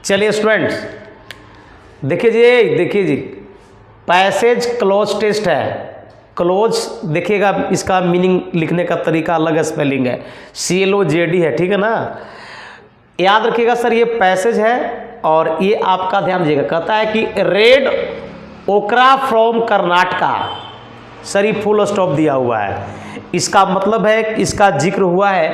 चलिए स्टूडेंट्स, देखिए जी passage cloze test है। क्लोज देखिएगा, इसका मीनिंग लिखने का तरीका अलग है, स्पेलिंग है CLOZD है, ठीक है ना। याद रखिएगा सर, ये पैसेज है और ये आपका ध्यान दीजिएगा। कहता है कि रेड ओकरा फ्रॉम कर्नाटका, सर ये फुल स्टॉप दिया हुआ है। इसका मतलब है, इसका जिक्र हुआ है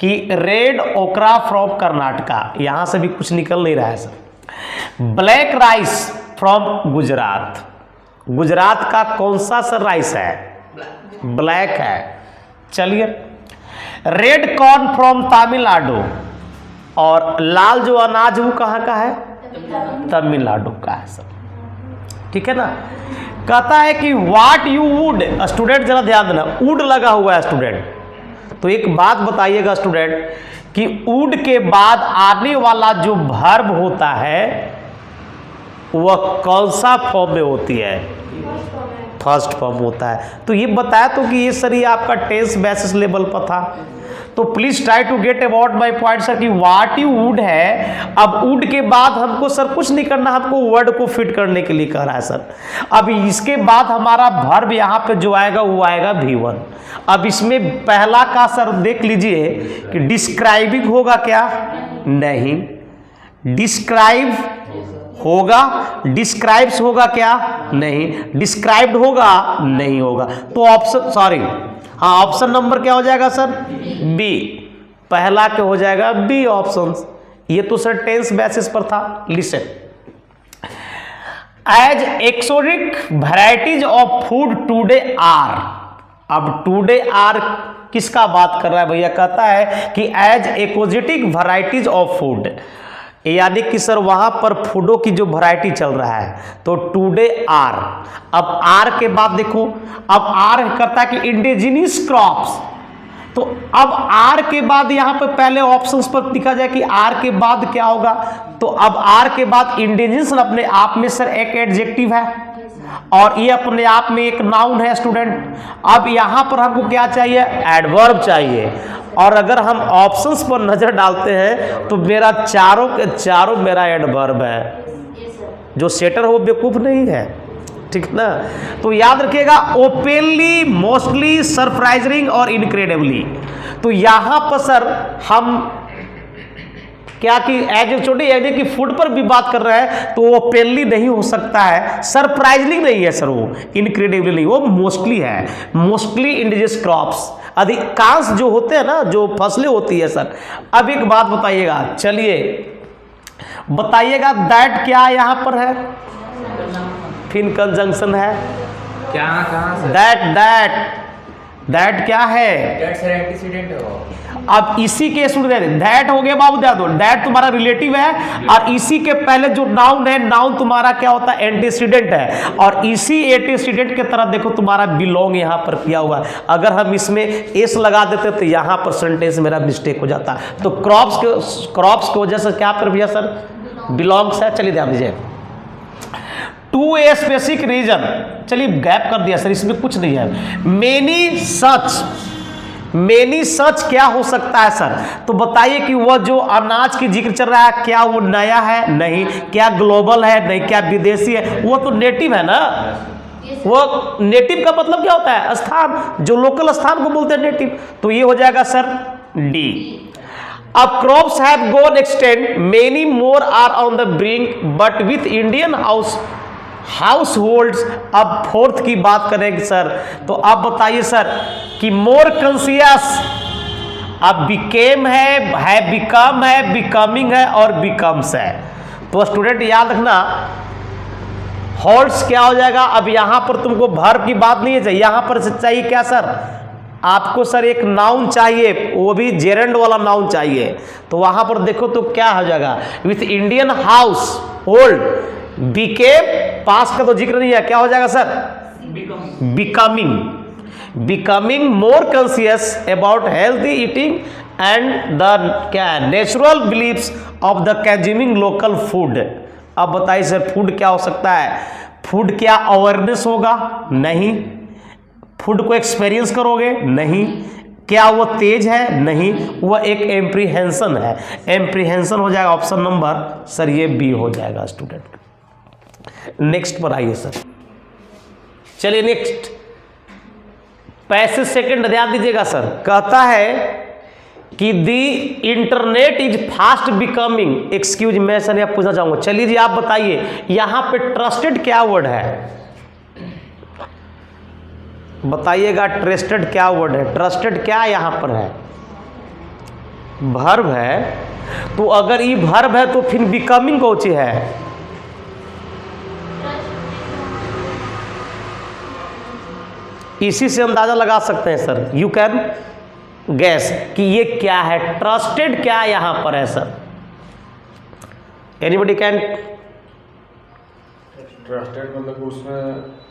कि रेड ओकरा फ्रॉम कर्नाटका, यहाँ से भी कुछ निकल नहीं रहा है sir. Black rice from Gujarat, Gujarat का कौन सा सर राइस है? ब्लैक है। चलिए, रेड कॉर्न फ्रॉम तमिलनाडु, और लाल जो अनाज वो कहाँ का है? तमिलनाडु का है सर, ठीक है ना। कहता है कि व्हाट यू वुड, स्टूडेंट जरा ध्यान देना, वुड लगा हुआ है स्टूडेंट, तो एक बात बताइएगा स्टूडेंट कि वुड के बाद आने वाला जो वर्ब होता है वह कौन सा फॉर्म में होती है? फर्स्ट फॉर्म होता है। तो ये बताया तो कि ये सर ये आपका टेंस बेसिस लेवल पर था। तो please try to get about my point sir कि व्हाट यू वुड है। अब वुड के बाद हमको सर कुछ नहीं करना, हमको वर्ड को फिट करने के लिए कह रहा है सर। अब इसके बाद हमारा वर्ब यहाँ पे जो आएगा वो आएगा V1। अब इसमें पहला का सर देख लीजिए कि डिस्क्राइबिंग होगा क्या? नहीं। डिस्क्राइब होगा, डिस्क्राइब्स होगा क्या? नहीं। डिस्क्राइब्ड होगा? नहीं होगा। तो ऑप्शन, सॉरी हाँ, ऑप्शन नंबर क्या हो जाएगा सर? बी। पहला क्या हो जाएगा? B option. ये तो सर टेंस बेसिस पर था। Listen, as exotic varieties of food today are. अब टुडे आर किसका बात कर रहा है भैया? कहता है कि as exotic varieties of food, यानी कि सर वहां पर फूडों की जो वैरायटी चल रहा है, तो टुडे आर। अब आर के बाद देखो, अब आर करता है कि इंडिजिनियस क्रॉप्स, तो अब आर के बाद यहाँ पे पहले ऑप्शंस पर लिखा जाए कि आर के बाद क्या होगा, तो अब आर के बाद इंडिजिनियस अपने आप में सर एक एडजेक्टिव है और ये अपने आप में एक नाउन है स्टूडेंट। अब यहाँ पर हमको क्या चाहिए? एडवर्ब चाहिए। और अगर हम ऑप्शंस पर नजर डालते हैं तो मेरा चारों के चारों मेरा एडवर्ब है। जो सेटर हो बेवकूफ नहीं है, ठीक ना। तो याद रखिएगा, ओपनली, मोस्टली, सरप्राइजिंग और इनक्रेडिबली। तो यहाँ पर सर हम क्या कि एज छोटी यानी कि फूड पर भी बात कर रहे हैं, तो वो ओपनली नहीं हो सकता है, सरप्राइजिंग नहीं है सर, वो इनक्रेडिबली नहीं, वो मोस्टली है। मोस्टली इंडिजियस क्रॉप्स, अधिकांश जो होते हैं ना, जो फसलें होती है सर। अब एक बात बताइएगा, चलिए बताइएगा, दैट क्या यहाँ पर है? फिर कंजंक्शन है क्या? कहाँ से? दैट क्या है? दैट सर एंटीसीडेंट है। अब इसी के स्टूडेंट दैट हो गया बाबू, दे दो। दैट तुम्हारा रिलेटिव है और इसी के पहले जो नाउन है, नाउन तुम्हारा क्या होता है? एंटीसीडेंट है। और इसी एंटीसीडेंट के तरह देखो तुम्हारा बिलोंग यहाँ पर किया हुआ है। अगर हम इसमें एस लगा देते तो यहाँ पर सेंटेंस मेरा मिस्टेक हो जाता। तो क्रॉप्स की वजह से क्या पर भैया सर? बिलोंग्स है। चलिए ध्यान दीजिए, टू ए स्पेसिफिक रीजन। चलिए गैप कर दिया सर, इसमें कुछ नहीं है। मेनी सच क्या हो सकता है सर? तो बताइए कि वह जो अनाज की जिक्र चल रहा है, क्या वो नया है? नहीं। क्या ग्लोबल है? नहीं। क्या विदेशी है? वो तो नेटिव है ना। वो नेटिव का मतलब क्या होता है? स्थान, जो लोकल स्थान को बोलते हैं नेटिव। तो ये हो जाएगा सर डी। अब crops have gone extend, many more are on the brink, but with Indian households. अब फोर्थ की बात करेंगे सर, तो आप बताइए सर कि मोर कॉन्शियस, अब बिकेम है, बिकम है, बिकमिंग है और बिकम्स है। तो स्टूडेंट याद रखना, होल्ड्स क्या हो जाएगा? अब यहां पर तुमको वर्ब की बात नहीं है, यहां पर चाहिए क्या सर? आपको सर एक नाउन चाहिए, वो भी जेरेंड वाला नाउन चाहिए। तो वहां पर देखो तो क्या हो जाएगा? With Indian household, became, पास का तो जिक्र नहीं है, क्या हो जाएगा sir? Becoming more conscious about healthy eating and the क्या है? Natural beliefs of the consuming local food. अब बताइए सर फूड क्या हो सकता है? फूड क्या अवेयरनेस होगा? नहीं। फूड को एक्सपीरियंस करोगे? नहीं। क्या वो तेज है? नहीं, वह एक एम्प्रीहेंशन है। एम्प्रीहेंशन हो जाएगा ऑप्शन नंबर सर ये बी हो जाएगा स्टूडेंट। नेक्स्ट पर आइए सर, चलिए नेक्स्ट पैसेज सेकंड ध्यान दीजिएगा सर। कहता है कि the internet is fast becoming, excuse मैं सर आप पूछना चाहूंगा, चलिए जी आप बताइए यहाँ पे ट्रस्टेड क्या वर्ड है? बताइएगा ट्रस्टेड क्या वर्ड है? ट्रस्टेड क्या यहाँ पर है? वर्ब है। तो अगर ये वर्ब है तो फिर बिकमिंग कौन सी है? इसी से अंदाजा लगा सकते हैं सर, यू कैन गैस कि ये क्या है, ट्रस्टेड क्या यहां पर है सर? Anybody can? ट्रस्टेड मतलब उसमें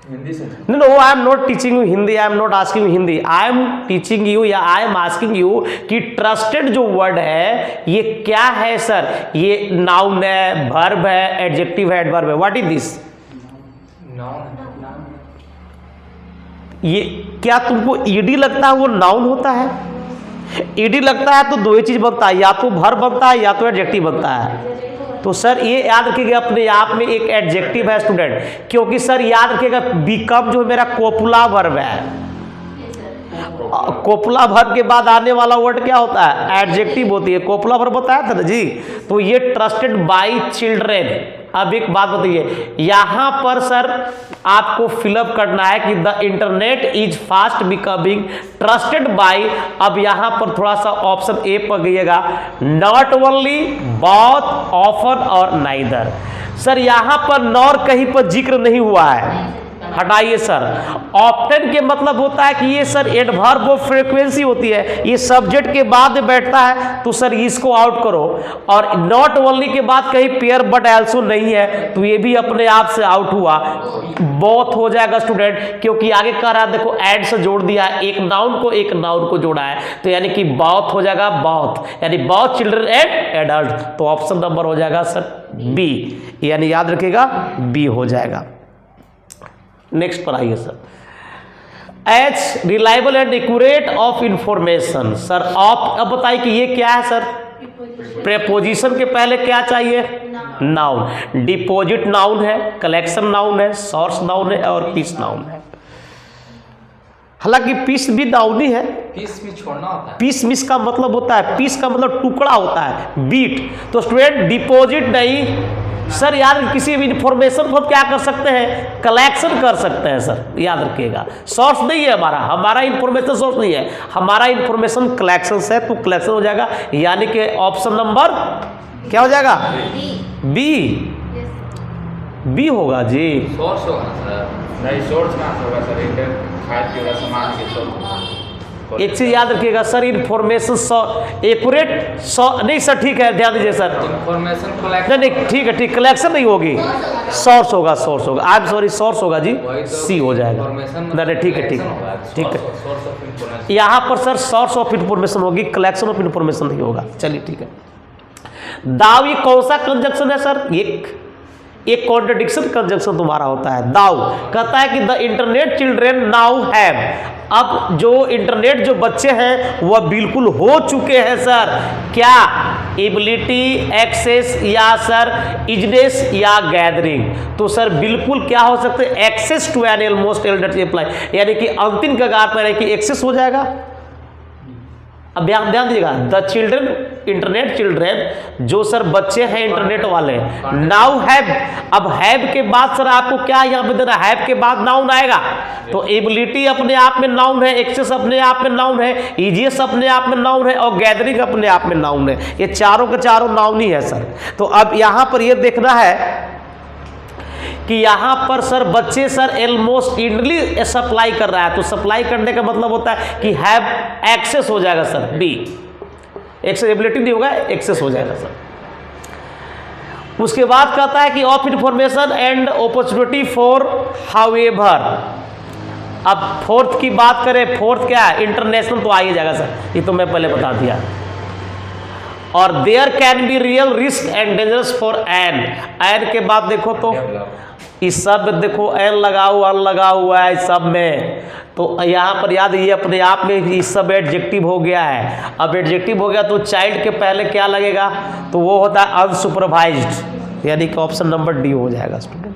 हिंदी से no I am not teaching you Hindi, I am not asking you Hindi, I am teaching you या आई एम आस्किंग यू कि ट्रस्टेड जो वर्ड है ये क्या है सर? ये नाउन है, वर्ब है, एडजेक्टिव है, एडवर्ब है, व्हाट इज दिस? ये क्या तुमको ईडी लगता है वो नाउन होता है? ईडी लगता है तो दो ही चीज बनता है, या तो वर्ब बनता है या तो एडजेक्टिव बनता है। तो सर ये याद रखिएगा अपने आप में एक एडजेक्टिव है स्टूडेंट, क्योंकि सर याद रखिएगा बिकम जो मेरा कोपुला वर्ब है, कोपुला वर्ब के बाद आने वाला वर्ड क्या होता है? एडजेक्टिव होती है। कोपुला वर्ब बताया था ना जी। तो ये ट्रस्टेड बाय चिल्ड्रेन। अब एक बात बताइए, यहां पर सर आपको फिलअप करना है कि the internet is fast becoming trusted bye. अब यहां पर थोड़ा सा ऑप्शन ए पर गइएगा, नॉट ओनली, बोथ, ऑफन और नाइदर। सर यहां पर नॉर कहीं पर जिक्र नहीं हुआ है, हटाइए सर। ऑप्टेन के मतलब होता है कि ये सर एडवर्ब ऑफ फ्रीक्वेंसी होती है, ये सब्जेक्ट के बाद में बैठता है, तो सर इसको आउट करो। और नॉट ओनली के बाद कहीं पेयर बट एल्सो नहीं है, तो ये भी अपने आप से आउट हुआ। बोथ हो जाएगा स्टूडेंट, क्योंकि आगे कह रहा है देखो एड से जोड़ दिया है, एक नाउन को एक नाउन को जोड़ा है, तो यानी कि बोथ हो जाएगा, बोथ यानी बोथ चिल्ड्रन एंड एडल्ट। तो ऑप्शन नंबर हो जाएगा सर बी, यानी याद रखिएगा बी हो जाएगा। नेक्स्ट पर आइए sir, H reliable and accurate of information. Sir of, अब बताइए कि ये क्या है सर? प्रेपोजिशन के पहले क्या चाहिए? नाउन। डिपोजिट नाउन है, कलेक्शन नाउन है, सोर्स नाउन है और पीस नाउन है। हालांकि पीस भी नाउन ही है, पीस में छोड़ना होता है। पीस मिस का मतलब होता है, पीस का मतलब टुकड़ा होता है, बीट। तो स्टूडेंट डिपोजिट नहीं सर, यार किसी भी इंफॉर्मेशन को क्या कर सकते हैं? कलेक्शन कर सकते हैं सर, याद रखिएगा। सोर्स नहीं है हमारा इंफॉर्मेशन सोर्स नहीं है, हमारा इंफॉर्मेशन कलेक्शन है, तो कलेक्शन हो जाएगा। यानी कि ऑप्शन नंबर क्या हो जाएगा? बी। बी होगा जी। सोर्स होगा सर, नहीं सोर्स कहाँ से होगा सर? इंटर खाद के सामान के सोर्स। एक चीज याद रखिएगा सर, इन्फॉर्मेशन एक्यूरेट नहीं सर, ठीक है ध्यान दीजिए सर, इंफॉर्मेशन नहीं ठीक है, ठीक, कलेक्शन नहीं होगी, सोर्स होगा, सोर्स होगा। आई एम सॉरी, सोर्स होगा जी, सी हो जाएगा। नहीं ठीक है, ठीक है, ठीक है। यहाँ पर सर सोर्स ऑफ इंफॉर्मेशन होगी, कलेक्शन ऑफ इंफॉर्मेशन नहीं होगा। चलिए ठीक है। दाव ये कौन सा कंजक्शन है सर? एक कॉन्ट्रडिक्शन कंजक्शन तुम्हारा होता है। दाव कहता है कि the internet children now have. अब जो इंटरनेट जो बच्चे हैं वह बिल्कुल हो चुके हैं सर, क्या? एबिलिटी, एक्सेस या सर इजनेस या गैदरिंग। तो सर बिल्कुल क्या हो सकते हैं? Access to an almost elder apply, यानी कि अंतिम कगार पर कि एक्सेस हो जाएगा। अब ध्यान दीजिएगा, द चिल्ड्रन इंटरनेट चिल्ड्रेन जो सर बच्चे हैं इंटरनेट वाले, नाउ हैव। अब हैव के बाद सर आपको क्या यहाँ पे देना? हैव के बाद नाउन आएगा, तो एबिलिटी अपने आप में नाउन है, एक्सेस अपने आप में नाउन है, इजियस अपने आप में नाउन है और गैदरिंग अपने आप में नाउन है। ये चारों के चारों नाउन ही है सर। तो अब यहाँ पर ये देखना है कि यहाँ पर सर बच्चे सर ऑलमोस्ट इनली सप्लाई कर रहा है, तो सप्लाई करने का मतलब होता है कि हैव एक्सेस हो जाएगा सर, बी। एक्सेसिबिलिटी नहीं होगा, एक्सेस हो जाएगा सर। उसके बाद कहता है कि of information and opportunity for however. अब फोर्थ की बात करें, फोर्थ क्या है? इंटरनेशनल, तो आ ही जाएगा सर, ये तो मैं पहले बता दिया। और there can be real risk and dangerous for an. एन के बाद देखो तो इस सब में देखो एन लगा हुआ है इस सब में, तो यहाँ पर याद ये अपने आप में इस सब एडजेक्टिव हो गया है। अब एडजेक्टिव हो गया तो चाइल्ड के पहले क्या लगेगा, तो वो होता है अनसुपरवाइज्ड, यानी कि ऑप्शन नंबर डी हो जाएगा स्टूडेंट।